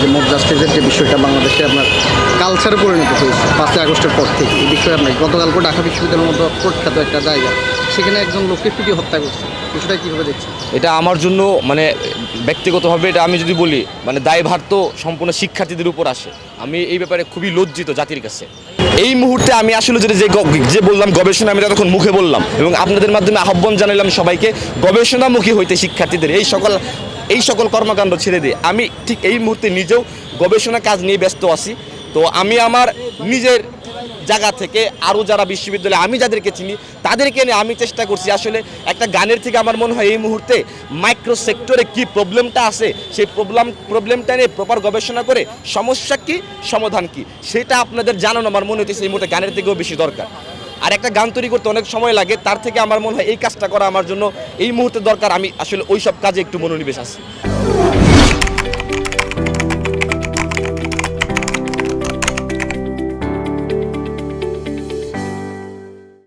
যে মব জাস্টিসের যে বিষয়টা বাংলাদেশে আপনার কালচারে পরিণত হয়েছে 5ই আগস্টের পর থেকে, এই বিষয়ে আপনার গতকালকে ঢাকা বিশ্ববিদ্যালয়ের মতো প্রখ্যাত একটা জায়গা, সেখানে একজন লোককে পিটিয়ে হত্যা করছে, বিষয়টা কীভাবে দেখছেন? এটা আমার জন্য মানে ব্যক্তিগতভাবে এটা আমি যদি বলি মানে দায়ভার তো সম্পূর্ণ শিক্ষার্থীদের উপর আসে। আমি এই ব্যাপারে খুবই লজ্জিত জাতির কাছে। এই মুহূর্তে আমি আসলে যে বললাম গবেষণা, আমি তখন মুখে বললাম এবং আপনাদের মাধ্যমে আহ্বান জানালাম সবাইকে গবেষণামুখী হইতে শিক্ষার্থীদের এই সকল কর্মকাণ্ড ছেড়ে দিয়ে। আমি ঠিক এই মুহূর্তে নিজেও গবেষণা কাজ নিয়ে ব্যস্ত আছি। তো আমি আমার নিজের জায়গা থেকে আরও যারা বিশ্ববিদ্যালয়ে আমি যাদেরকে চিনি তাদেরকে নিয়ে আমি চেষ্টা করছি আসলে একটা গানের থেকে আমার মনে হয় এই মুহূর্তে মাইক্রো সেক্টরে কী প্রবলেমটা আছে সেই প্রবলেমটা নিয়ে প্রপার গবেষণা করে সমস্যা কী সমাধান কী সেটা আপনাদের জানানো আমার মনে হচ্ছে এই মুহূর্তে গানের থেকেও বেশি দরকার। আর একটা গান তৈরি করতে অনেক সময় লাগে, তার থেকে আমার মনে হয় এই কাজটা করা আমার জন্য এই মুহূর্তে দরকার। আমি আসলে ওই সব কাজে একটু মনোনিবেশ আছি।